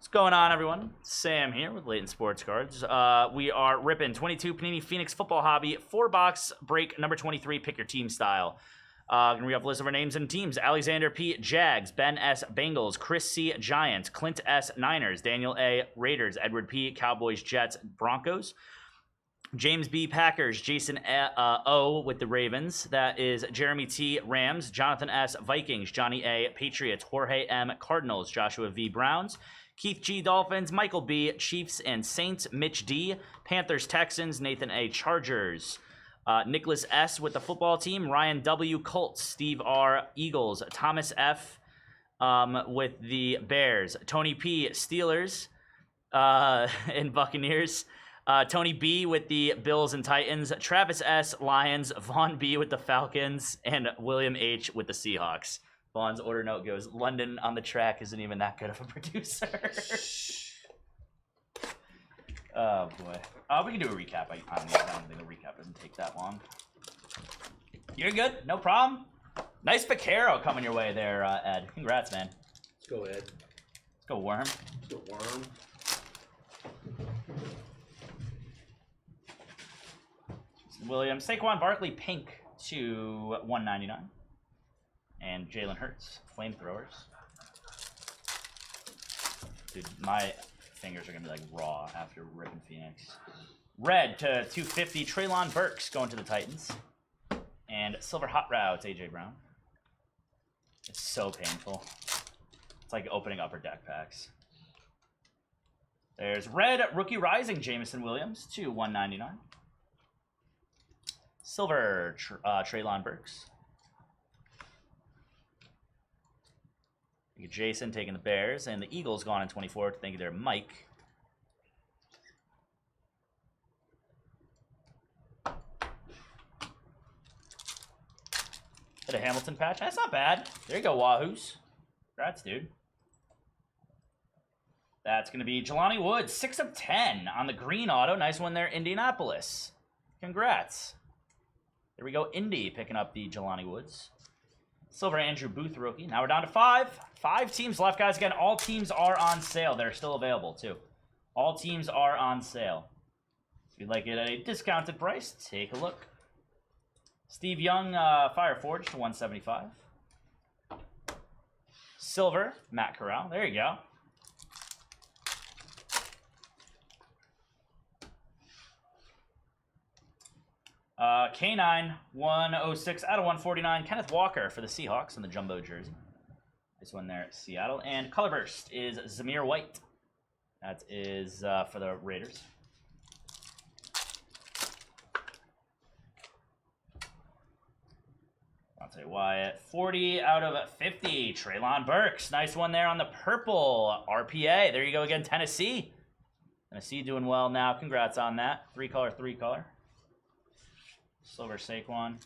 What's going on, everyone? Sam here with Layton Sports Cards. We are ripping 22 Panini Phoenix Football Hobby 4-box break number 23. Pick your team style. Gonna read off a list of our names and teams: Alexander P. Jags, Ben S. Bengals, Chris C. Giants, Clint S. Niners, Daniel A. Raiders, Edward P. Cowboys, Jets, Broncos, James B. Packers, Jason O. with the Ravens. That is Jeremy T. Rams, Jonathan S. Vikings, Johnny A. Patriots, Jorge M. Cardinals, Joshua V. Browns, Keith G. Dolphins, Michael B. Chiefs and Saints, Mitch D. Panthers, Texans, Nathan A. Chargers, Nicholas S. with the football team, Ryan W. Colts, Steve R. Eagles, Thomas F. With the Bears, Tony P. Steelers and Buccaneers, Tony B. with the Bills and Titans, Travis S. Lions, Vaughn B. with the Falcons, and William H. with the Seahawks. Vaughn's order note goes, London on the track isn't even that good of a producer. Oh, boy. We can do a recap. I don't think a recap doesn't take that long. You're good. No problem. Nice Vaquero coming your way there, Ed. Congrats, man. Let's go, Ed. Let's go, Worm. Let's go, Worm. Williams, Saquon Barkley, pink to 199. And Jalen Hurts, flamethrowers. Dude, my fingers are going to be like raw after ripping Phoenix. Red to 250, Treylon Burks going to the Titans. And silver hot routes, AJ Brown. It's so painful. It's like opening upper deck packs. There's red rookie rising, Jameson Williams to 199. Silver Treylon Burks. Jason taking the Bears, and the Eagles gone in 24. Thank you there, Mike. Hit a Hamilton patch. That's not bad. There you go, Wahoos. Congrats, dude. That's going to be Jelani Woods, 6 of 10 on the green auto. Nice one there, Indianapolis. Congrats. There we go, Indy picking up the Jelani Woods. Silver Andrew Booth rookie. Now we're down to 5. 5 teams left, guys. Again, all teams are on sale. They're still available, too. All teams are on sale. If you'd like it at a discounted price, take a look. Steve Young, Fire Forge to 175. Silver, Matt Corral. There you go. K9, 106 out of 149. Kenneth Walker for the Seahawks in the jumbo jersey. This one there at Seattle. And Color Burst is Zamir White. That is for the Raiders. I'll tell you why. 40 out of 50. Treylon Burks. Nice one there on the purple RPA. There you go again, Tennessee. Tennessee doing well now. Congrats on that. 3-color, 3-color. Silver Saquon.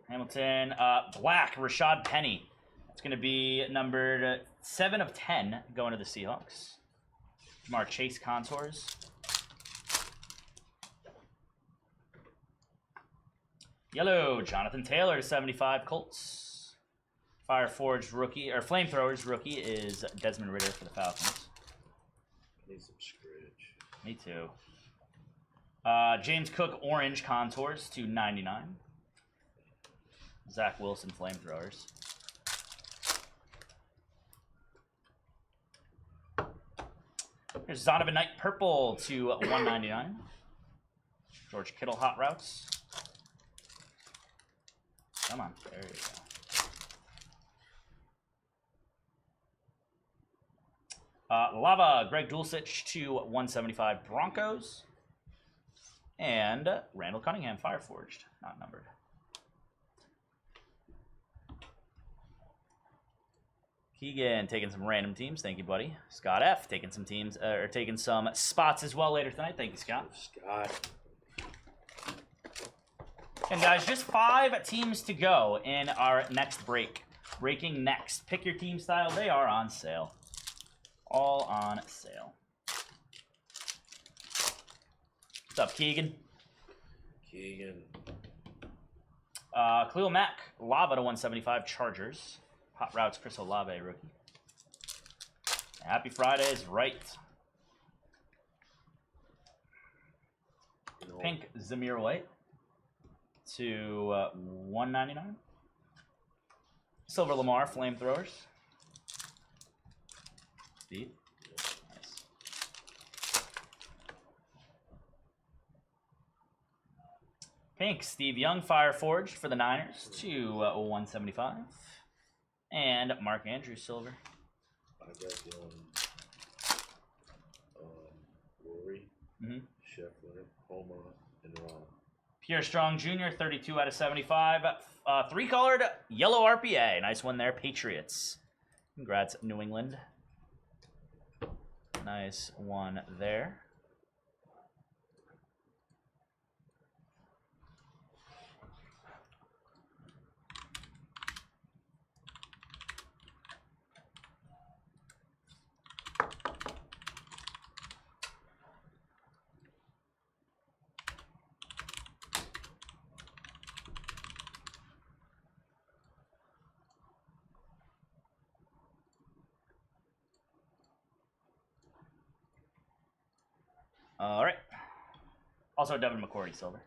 Hamilton, black, Rashad Penny. It's going to be numbered 7 of 10 going to the Seahawks. Jamar Chase contours. Yellow, Jonathan Taylor, 75 Colts. Fire Forged rookie, or Flamethrowers rookie is Desmond Ridder for the Falcons. Need some scratch. Me too. James Cook orange contours to 99. Zach Wilson Flamethrowers. There's Zonovan Knight purple to 199. George Kittle hot routes. Come on, there you go. Lava, Greg Dulcich to 175 Broncos. And Randall Cunningham, Fireforged, not numbered. Keegan taking some random teams. Thank you, buddy. Scott F. taking some teams, or taking some spots as well later tonight. Thank you, Scott. Scott. And guys, just 5 teams to go in our next break. Breaking next. Pick your team style. They are on sale. All on sale. What's up, Keegan? Keegan. Khalil Mack, Lava to 175, Chargers. Hot Routes, Chris Olave, rookie. Happy Fridays, right. Pink, Zamir White to 199. Silver Lamar, Flamethrowers. Steve. Nice. Pink, Steve Young, Fire Forged for the Niners to 175. And Mark Andrews, Silver. I got Rory, Scheffler, Homa, and Ron. Pierre Strong Jr., 32 out of 75. 3-colored yellow RPA. Nice one there, Patriots. Congrats, New England. Nice one there. All right. Also, Devin McCourty, Silver.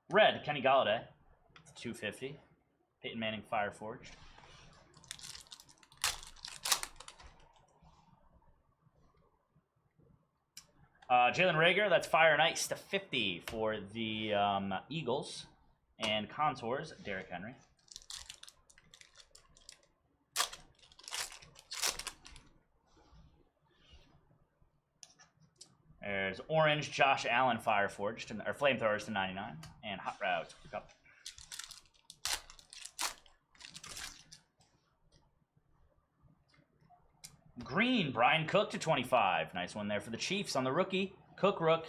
Red, Kenny Galladay. 250. Peyton Manning, Fire Forged. Jalen Reagor, that's Fire and Ice to 50 for the Eagles. And Contours, Derrick Henry. There's Orange, Josh Allen, Fire Forged, or Flamethrowers to 99. And Hot Routes, Cup. Green, Brian Cook to 25. Nice one there for the Chiefs on the rookie. Cook, Rook.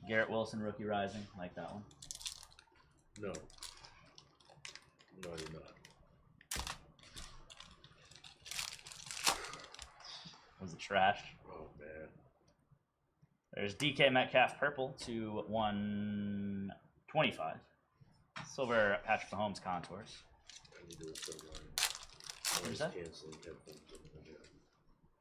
Garrett Wilson, rookie rising. Like that one. No. No, I did not. Was it trash? Oh, man. There's DK Metcalf, purple to 125. Silver, Patrick Mahomes, Contours. I need to do it so What is that? Canceling headphones.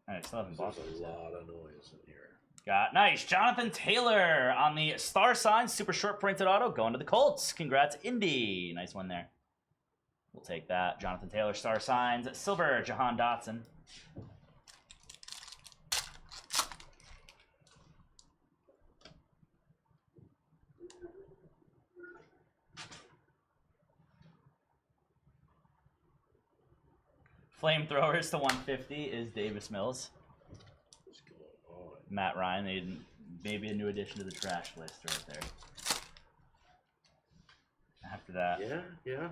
All right, still haven't There's bought those a yet. lot of noise in here. Got nice. Jonathan Taylor on the star sign, super short printed auto, going to the Colts. Congrats, Indy. Nice one there. We'll take that. Jonathan Taylor, star signs. Silver, Jahan Dotson. Flamethrowers to 150 is Davis Mills. What's going on? Matt Ryan, they maybe a new addition to the trash list right there. After that, Yeah.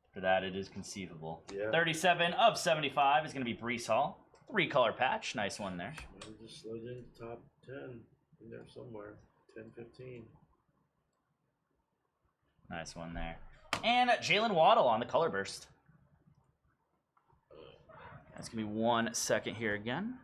after that, it is conceivable. Yeah. 37 of 75 is going to be Brees Hall. 3-color patch. Nice one there. Might have just slid in top 10 in there somewhere. 10, 15. Nice one there. And Jalen Waddle on the color burst. That's going to be 1 second here again.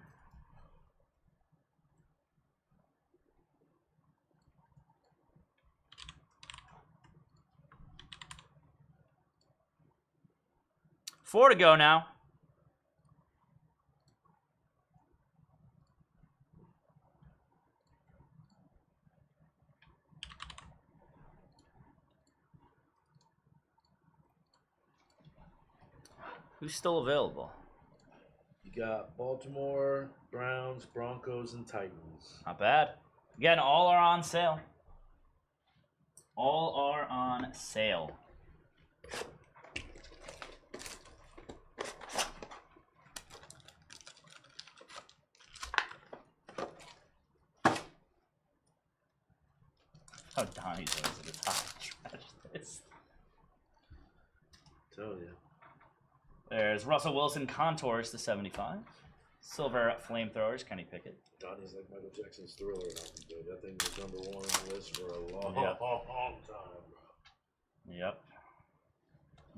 Four to go now. Who's still available? You got Baltimore, Browns, Broncos, and Titans. Not bad. Again, all are on sale. All are on sale. How Donnie's was at the top of the trash list. Tell you. There's Russell Wilson, Contours to 75. Silver Flamethrowers, Kenny Pickett. Donnie's like Michael Jackson's Thriller album, dude. That thing was #1 on the list for a long, Yep. long time, bro. Yep.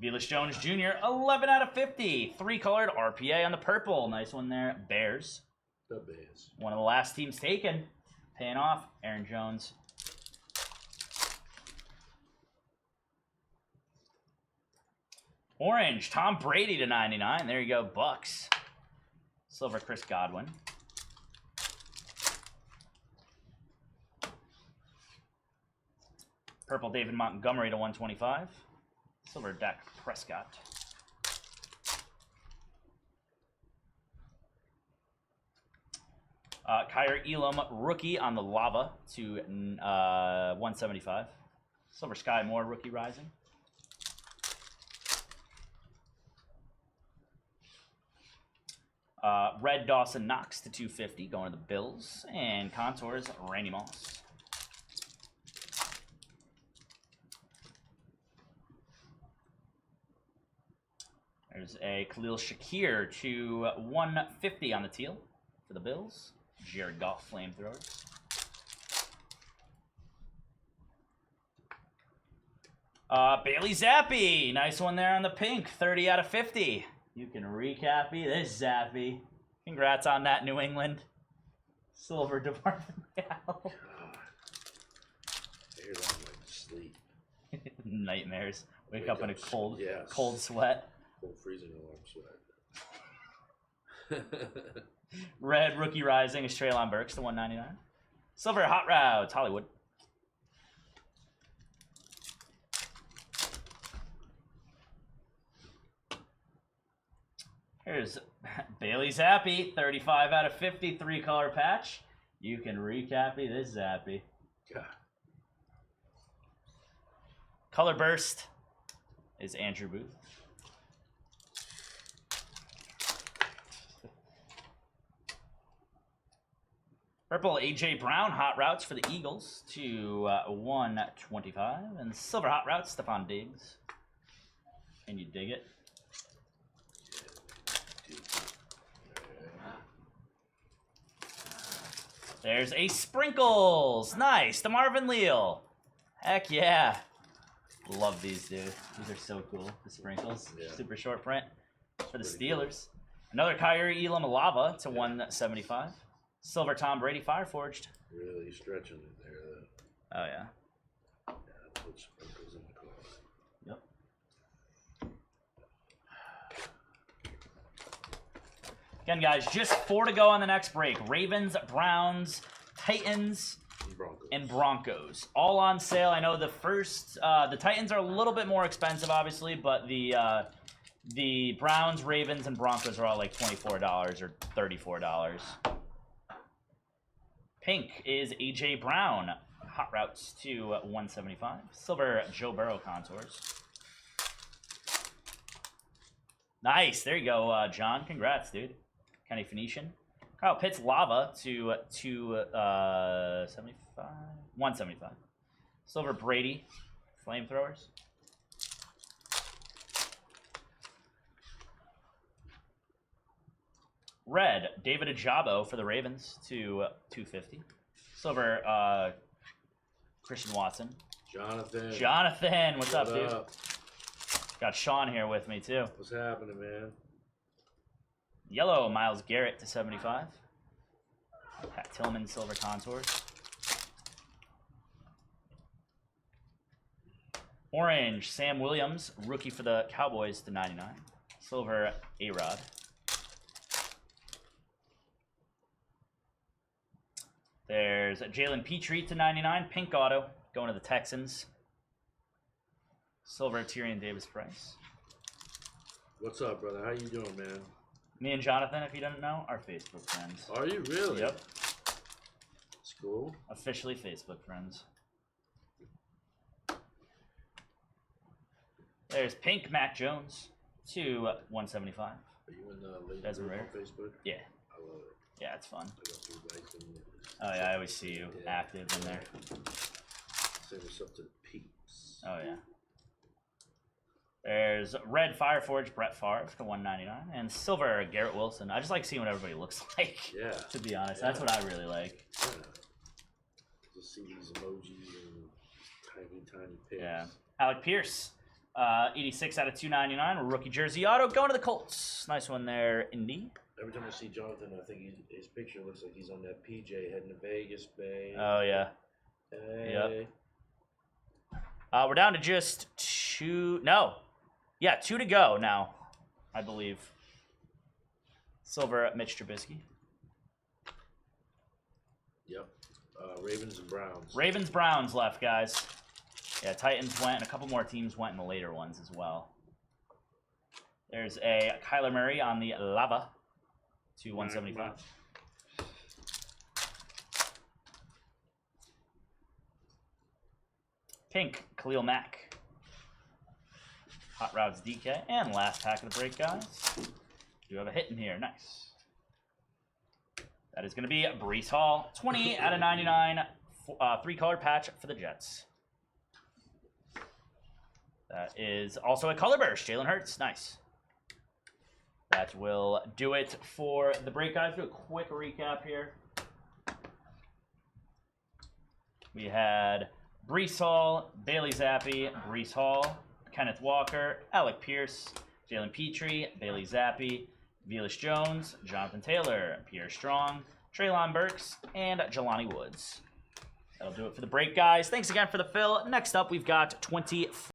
Velus Jones Jr., 11 out of 50. 3-colored RPA on the purple. Nice one there. Bears. The Bears. One of the last teams taken. Paying off. Aaron Jones. Orange, Tom Brady to 99. There you go, Bucks. Silver, Chris Godwin. Purple, David Montgomery to 125. Silver, Dak Prescott. Kyrie Elam, rookie on the lava to 175. Silver Sky Moore, rookie rising. Red Dawson Knox to 250, going to the Bills. And Contours, Randy Moss. There's a Khalil Shakir to 150 on the teal for the Bills. Jared Goff, flamethrowers. Bailey Zappi, nice one there on the pink, 30 out of 50. You can recappy this, Zappy. Congrats on that, New England. Silver, Department Gal. I hear that like sleep. Nightmares. Wake up in a cold, yes. cold sweat. Cold freezing alarm sweat. Red, rookie rising is Treylon Burks to 199. Silver, hot routes, Hollywood. Here's Bailey Zappi, 35 out of 50, 3-color patch. You can recappy this Zappi. God. Color burst is Andrew Booth. Purple, AJ Brown, hot routes for the Eagles to 125. And silver hot routes, Stephon Diggs. And you dig it? There's a Sprinkles. Nice. The Marvin Leal. Heck yeah. Love these, dude. These are so cool. The Sprinkles. Yeah. Super short print for the Steelers. Another Kyrie Elam Lava to 175. Silver Tom Brady Fireforged. Really stretching it there, though. Oh, yeah. Yeah, put Sprinkles in the car. Yep. Again, guys, just 4 to go on the next break. Ravens, Browns, Titans, and Broncos. All on sale. I know the first, the Titans are a little bit more expensive, obviously, but the Browns, Ravens, and Broncos are all like $24 or $34. Pink is AJ Brown. Hot routes to 175. Silver, Joe Burrow contours. Nice. There you go, John. Congrats, dude. Kenny Phoenician. Kyle Pitts Lava to 175. Silver Brady Flamethrowers. Red David Ajabo for the Ravens to 250. Silver Christian Watson. Jonathan, what's up, dude? Got Sean here with me too. What's happening, man? Yellow Myles Garrett to 75. Pat Tillman silver contours. Orange Sam Williams rookie for the Cowboys to 99. Silver A-Rod. There's Jalen Petrie to 99. Pink auto going to the Texans. Silver Tyrion Davis Price. What's up, brother? How you doing, man? Me and Jonathan, if you didn't know, are Facebook friends. Are you really? Yep. It's cool. Officially Facebook friends. There's Pink Mac Jones to 175. Are you in the Layton Desmond group Rare? on Facebook? Yeah. I love it. Yeah, it's fun. I got 3 likes and Oh yeah, I always see you active in there. say what's up to the peeps. Oh yeah. There's red Fireforge Brett Favre to 199 and silver Garrett Wilson. I just like seeing what everybody looks like. Yeah. To be honest, that's what I really like. Yeah. Just see these emojis and tiny pics. Yeah. Alec Pierce, 86 out of 299, rookie jersey auto going to the Colts. Nice one there, Indy. Every time I see Jonathan, I think his picture looks like he's on that PJ heading to Vegas, babe. Oh, yeah. Hey. Yep. We're down to just 2. No. Yeah, 2 to go now, I believe. Silver, Mitch Trubisky. Yep. Ravens and Browns. Ravens, Browns left, guys. Yeah, Titans went, and a couple more teams went in the later ones as well. There's a Kyler Murray on the lava to 175. Pink, Khalil Mack. Hot Routes DK. And last pack of the break, guys. Do have a hit in here. Nice. That is going to be Breece Hall. 20 out of 99. 3-color patch for the Jets. That is also a color burst. Jalen Hurts. Nice. That will do it for the break, guys. Do a quick recap here. We had Breece Hall, Bailey Zappi, Breece Hall, Kenneth Walker, Alec Pierce, Jalen Petrie, Bailey Zappi, Velus Jones, Jonathan Taylor, Pierre Strong, Treylon Burks, and Jelani Woods. That'll do it for the break, guys. Thanks again for the fill. Next up, we've got 20.